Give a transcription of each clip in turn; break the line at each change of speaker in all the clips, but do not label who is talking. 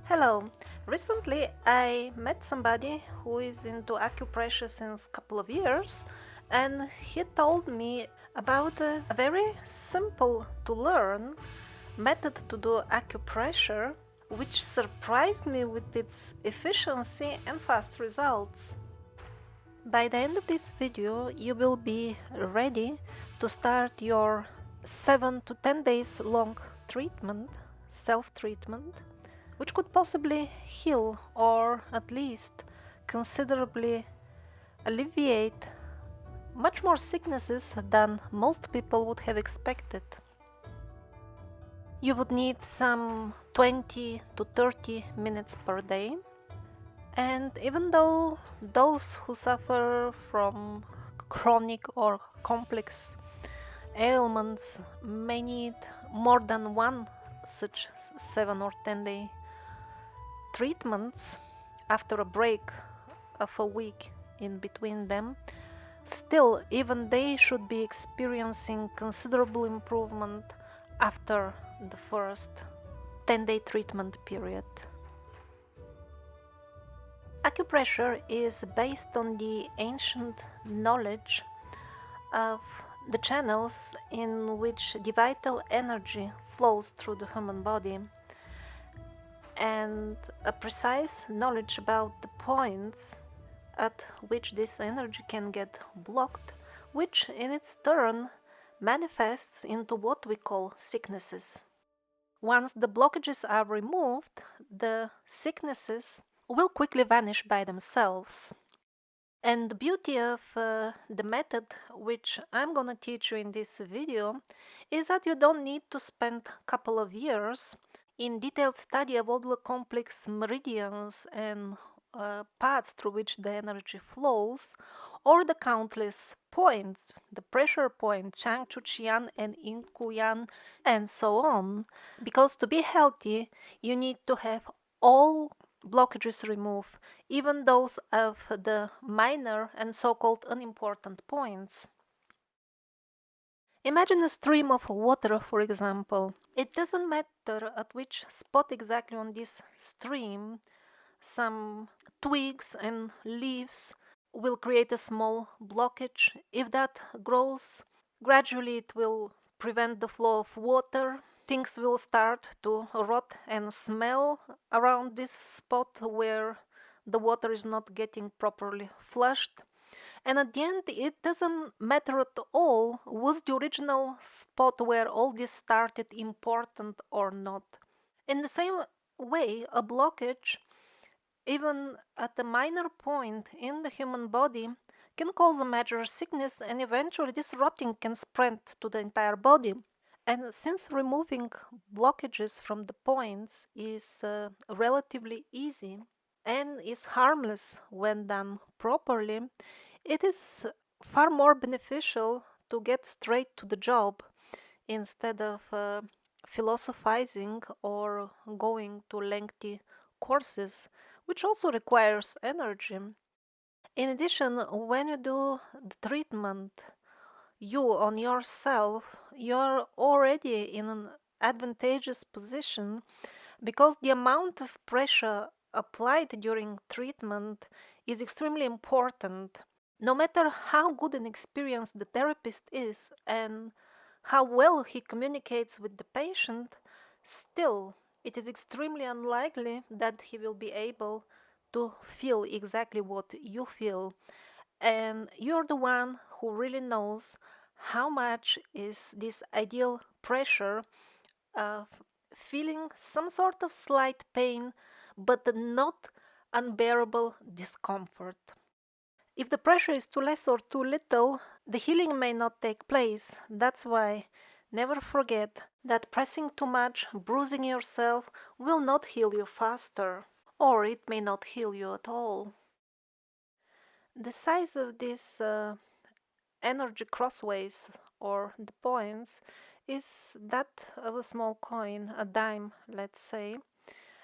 Hello. Recently, I met somebody who is into acupressure since a couple of years, and he told me about a very simple to learn method to do acupressure, which surprised me with its efficiency and fast results. By the end of this video, you will be ready to start your 7 to 10 days long treatment, self-treatment, which could possibly heal or at least considerably alleviate much more sicknesses than most people would have expected. You would need some 20 to 30 minutes per day. And even though those who suffer from chronic or complex ailments may need more than one such 7 or 10-day treatments after a break of a week in between them, still even they should be experiencing considerable improvement after the first 10-day treatment period. Acupressure is based on the ancient knowledge of the channels in which the vital energy flows through the human body, and a precise knowledge about the points at which this energy can get blocked, which in its turn manifests into what we call sicknesses. Once the blockages are removed, the sicknesses will quickly vanish by themselves. And the beauty of the method which I'm gonna teach you in this video is that you don't need to spend a couple of years in detailed study of all the complex meridians and paths through which the energy flows, or the countless points, the pressure point, Chang Chu Qian and Yin Ku Yan, and so on. Because to be healthy, you need to have all blockages removed, even those of the minor and so-called unimportant points. Imagine a stream of water, for example. It doesn't matter at which spot exactly on this stream some twigs and leaves will create a small blockage. If that grows, gradually it will prevent the flow of water. Things will start to rot and smell around this spot where the water is not getting properly flushed. And at the end, it doesn't matter at all was the original spot where all this started important or not. In the same way, a blockage, even at a minor point in the human body, can cause a major sickness, and eventually this rotting can spread to the entire body. And since removing blockages from the points is relatively easy and is harmless when done properly, it is far more beneficial to get straight to the job instead of philosophizing or going to lengthy courses, which also requires energy. In addition, when you do the treatment, you on yourself, you're already in an advantageous position because the amount of pressure applied during treatment is extremely important. No matter how good and experienced the therapist is and how well he communicates with the patient, still it is extremely unlikely that he will be able to feel exactly what you feel. And you're the one who really knows how much is this ideal pressure of feeling some sort of slight pain, but not unbearable discomfort. If the pressure is too less or too little, the healing may not take place. That's why never forget that pressing too much, bruising yourself, will not heal you faster, or it may not heal you at all. The size of these energy crossways, or the points, is that of a small coin, a dime, let's say.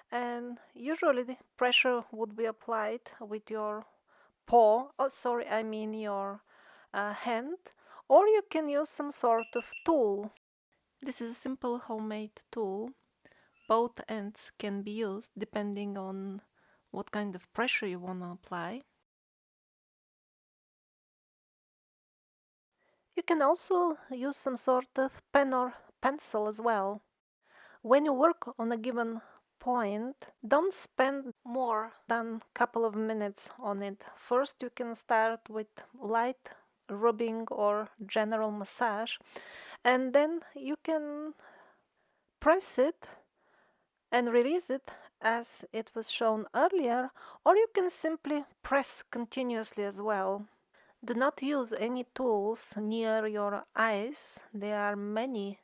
And usually the pressure would be applied with your your hand, or you can use some sort of tool. This is a simple homemade tool, both ends can be used depending on what kind of pressure you want to apply. You can also use some sort of pen or pencil as well. When you work on a given point, don't spend more than a couple of minutes on it. First, you can start with light rubbing or general massage, and then you can press it and release it as it was shown earlier, or you can simply press continuously as well. Do not use any tools near your eyes. There are many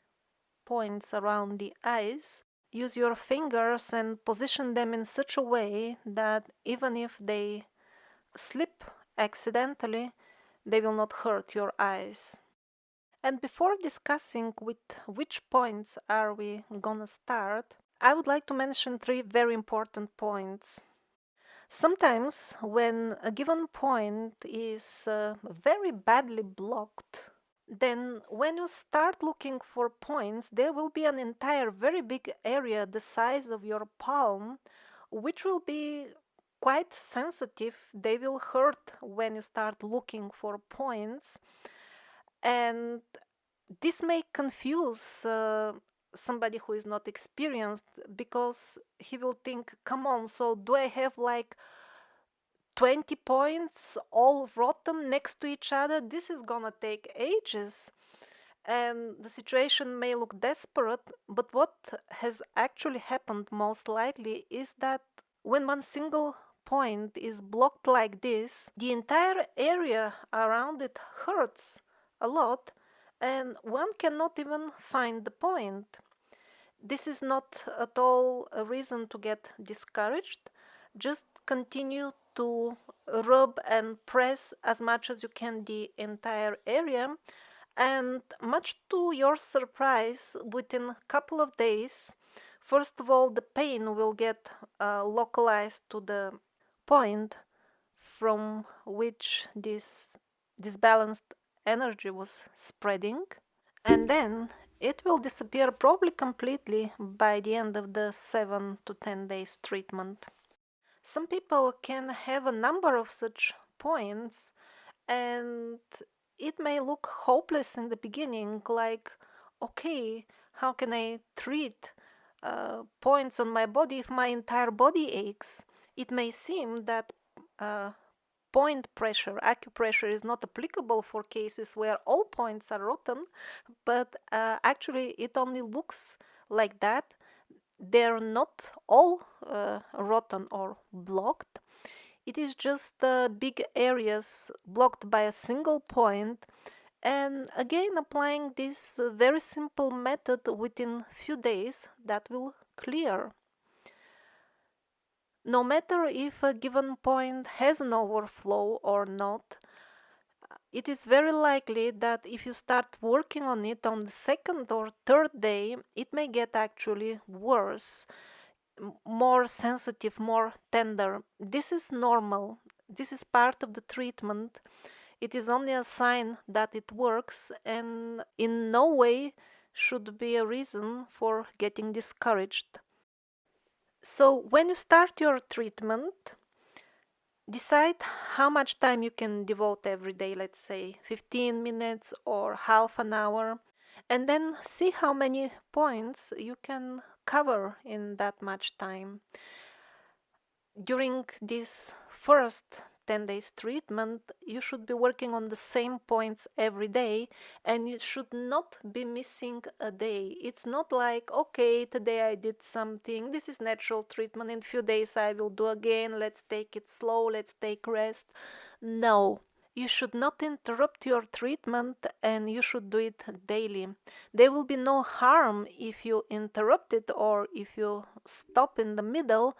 points around the eyes. Use your fingers and position them in such a way that even if they slip accidentally, they will not hurt your eyes. And before discussing with which points are we gonna start, I would like to mention three very important points. Sometimes when a given point is very badly blocked, then when you start looking for points, there will be an entire very big area the size of your palm, which will be quite sensitive. They will hurt when you start looking for points, and this may confuse somebody who is not experienced, because he will think, come on, so do I have like 20 points all rotten next to each other? This is gonna take ages. And the situation may look desperate, but what has actually happened most likely is that when one single point is blocked like this, the entire area around it hurts a lot, and one cannot even find the point. This is not at all a reason to get discouraged. Just continue to rub and press as much as you can the entire area, and much to your surprise, within a couple of days, first of all, the pain will get localized to the point from which this disbalanced energy was spreading, and then it will disappear probably completely by the end of the 7 to 10 days treatment. Some people can have a number of such points, and it may look hopeless in the beginning, like, okay, how can I treat points on my body if my entire body aches? It may seem that uh, point pressure, acupressure, is not applicable for cases where all points are rotten, but actually it only looks like that. They're not all rotten or blocked. It is just big areas blocked by a single point, and again applying this very simple method within few days, that will clear. No matter if a given point has an overflow or not, it is very likely that if you start working on it on the second or third day, it may get actually worse, more sensitive, more tender. This is normal. This is part of the treatment. It is only a sign that it works, and in no way should be a reason for getting discouraged. So, when you start your treatment, decide how much time you can devote every day, let's say 15 minutes or half an hour, and then see how many points you can cover in that much time. During this first 10 days treatment, you should be working on the same points every day, and you should not be missing a day. It's not like, okay, today I did something, this is natural treatment, in a few days I will do again, let's take it slow, let's take rest. No. You should not interrupt your treatment, and you should do it daily. There will be no harm if you interrupt it or if you stop in the middle,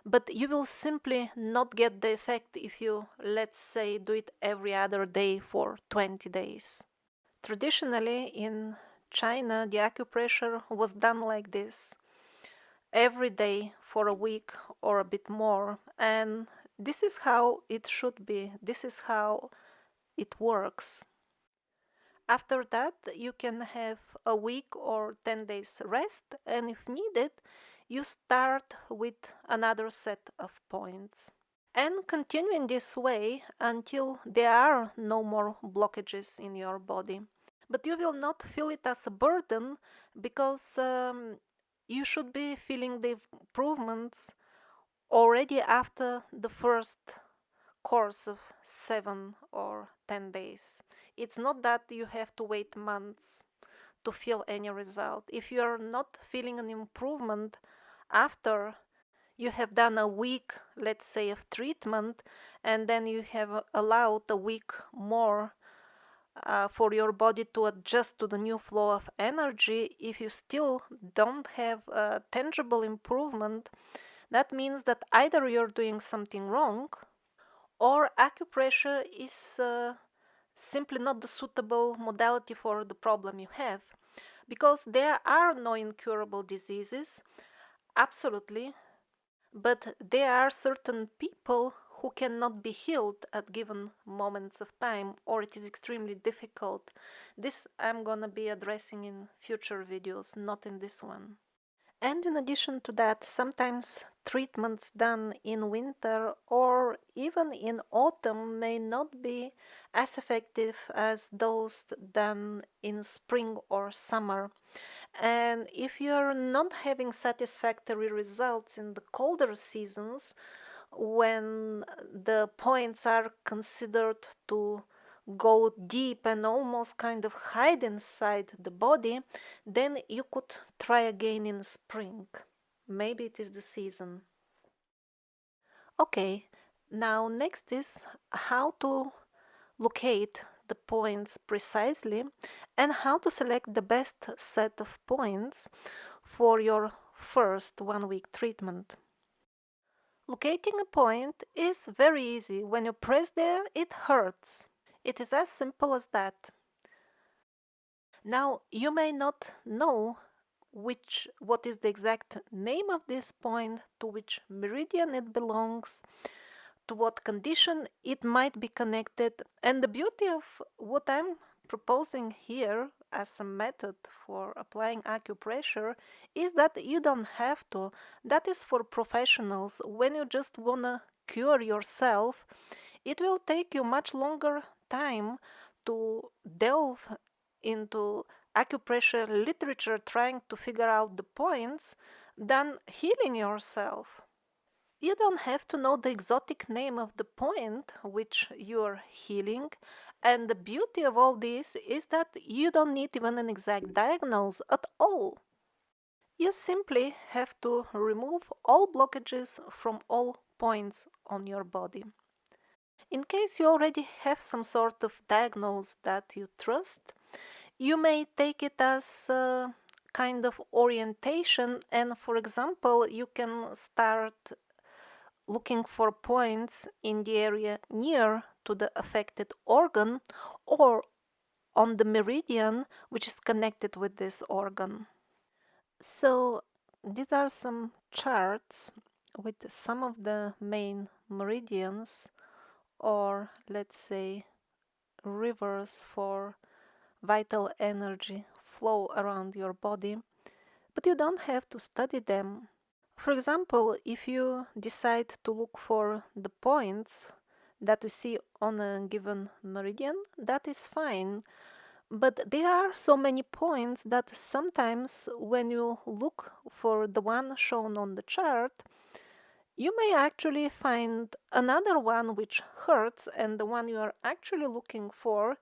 but you will simply not get the effect if you, let's say, do it every other day for 20 days. Traditionally, in China, the acupressure was done like this, every day for a week or a bit more, and this is how it should be. This is how it works. After that, you can have a week or 10 days rest, and if needed, you start with another set of points. And continue in this way until there are no more blockages in your body. But you will not feel it as a burden because you should be feeling the improvements already after the first course of 7 or 10 days. It's not that you have to wait months to feel any result. If you are not feeling an improvement after you have done a week, let's say, of treatment, and then you have allowed a week more for your body to adjust to the new flow of energy, if you still don't have a tangible improvement, that means that either you're doing something wrong or acupressure is simply not the suitable modality for the problem you have. Because there are no incurable diseases, absolutely, but there are certain people who cannot be healed at given moments of time, or it is extremely difficult. This I'm gonna be addressing in future videos, not in this one. And in addition to that, sometimes treatments done in winter or even in autumn may not be as effective as those done in spring or summer. And if you're not having satisfactory results in the colder seasons, when the points are considered to go deep and almost kind of hide inside the body, then you could try again in spring. Maybe it is the season. Okay, now next is how to locate the points precisely and how to select the best set of points for your first 1 week treatment. Locating a point is very easy. When you press there, it hurts. It is as simple as that. Now, you may not know what is the exact name of this point, to which meridian it belongs, to what condition it might be connected. And the beauty of what I'm proposing here as a method for applying acupressure is that you don't have to. That is for professionals. When you just wanna cure yourself, it will take you much longer time to delve into acupressure literature trying to figure out the points than healing yourself. You don't have to know the exotic name of the point which you're healing, and the beauty of all this is that you don't need even an exact diagnosis at all. You simply have to remove all blockages from all points on your body. In case you already have some sort of diagnosis that you trust, you may take it as a kind of orientation, and for example, you can start looking for points in the area near to the affected organ or on the meridian which is connected with this organ. So these are some charts with some of the main meridians, or let's say rivers for vital energy flow around your body, but you don't have to study them. For example, if you decide to look for the points that you see on a given meridian, that is fine. But there are so many points that sometimes when you look for the one shown on the chart, you may actually find another one which hurts, and the one you are actually looking for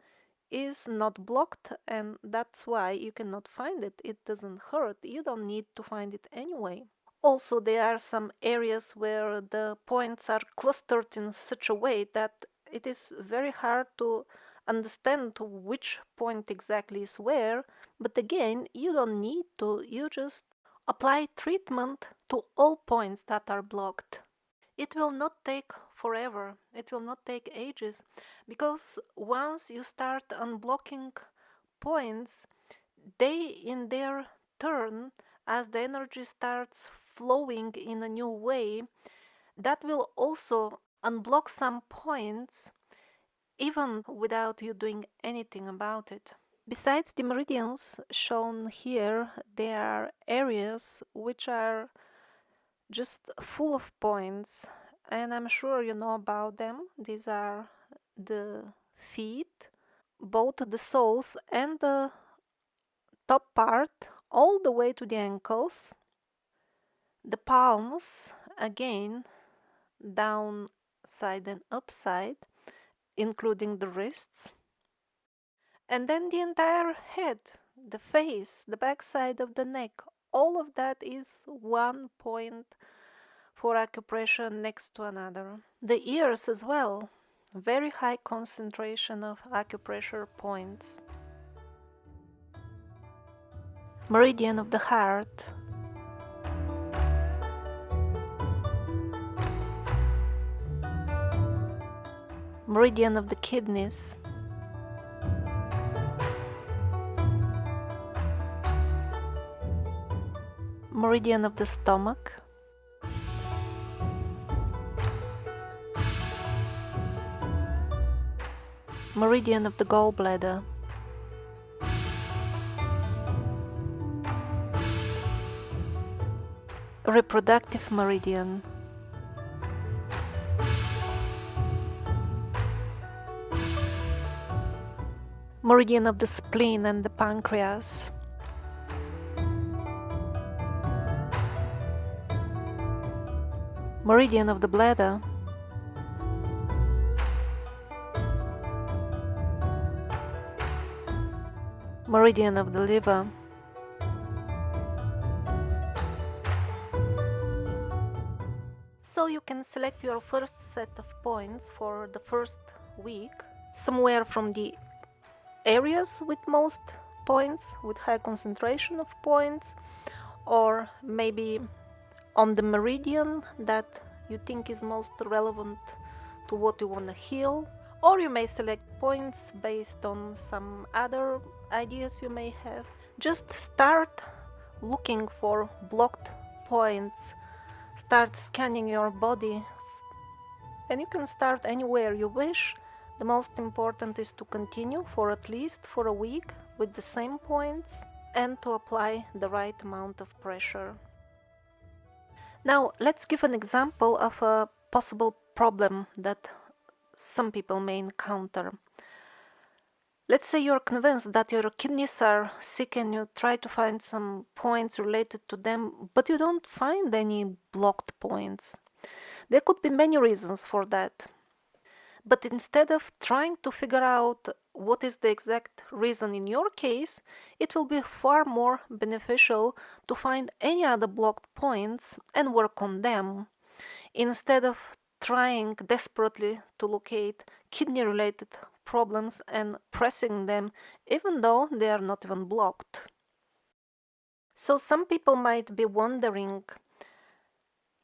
is not blocked, and that's why you cannot find it. It doesn't hurt. You don't need to find it anyway. Also, there are some areas where the points are clustered in such a way that it is very hard to understand which point exactly is where, but again, you don't need to. You just apply treatment to all points that are blocked. It will not take forever, it will not take ages, because once you start unblocking points, they in their turn, as the energy starts flowing in a new way, that will also unblock some points even without you doing anything about it. Besides the meridians shown here, there are areas which are just full of points, and I'm sure you know about them. These are the feet, both the soles and the top part, all the way to the ankles, the palms, again, downside and upside, including the wrists, and then the entire head, the face, the backside of the neck. All of that is one point for acupressure next to another. The ears as well, very high concentration of acupressure points. Meridian of the heart, meridian of the kidneys, meridian of the stomach, meridian of the gallbladder, reproductive meridian, meridian of the spleen and the pancreas, meridian of the bladder, meridian of the liver, so you can select your first set of points for the first week, somewhere from the areas with most points, with high concentration of points, or maybe on the meridian that you think is most relevant to what you want to heal. Or you may select points based on some other ideas you may have. Just start looking for blocked points, start scanning your body, and you can start anywhere you wish. The most important is to continue for at least for a week with the same points and to apply the right amount of pressure. Now let's give an example of a possible problem that some people may encounter. Let's say you're convinced that your kidneys are sick and you try to find some points related to them, but you don't find any blocked points. There could be many reasons for that. But instead of trying to figure out what is the exact reason in your case, it will be far more beneficial to find any other blocked points and work on them, instead of trying desperately to locate kidney-related problems and pressing them even though they are not even blocked. So some people might be wondering,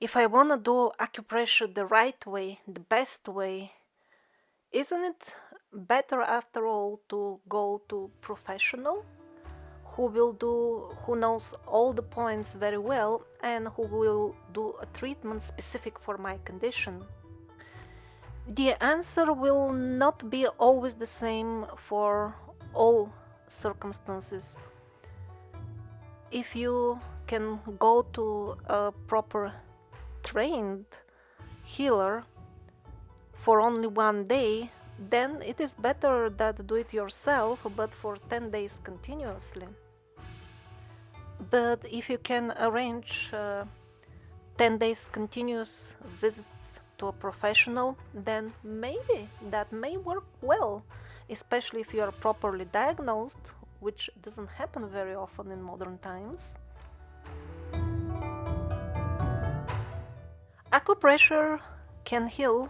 if I want to do acupressure the right way, the best way, isn't it better after all to go to professional who knows all the points very well and who will do a treatment specific for my condition? The answer will not be always the same for all circumstances. If you can go to a proper trained healer for only one day, then it is better that do it yourself, but for 10 days continuously. But if you can arrange 10 days continuous visits to a professional, then maybe that may work well, especially if you are properly diagnosed, which doesn't happen very often in modern times. Acupressure can heal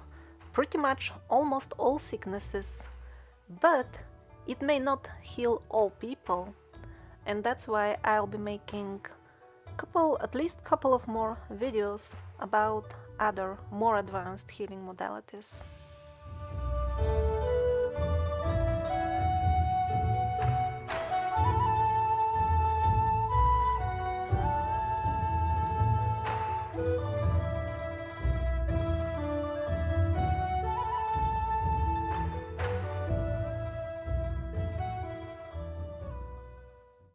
pretty much almost all sicknesses, but it may not heal all people, and that's why I'll be making at least couple of more videos about other more advanced healing modalities.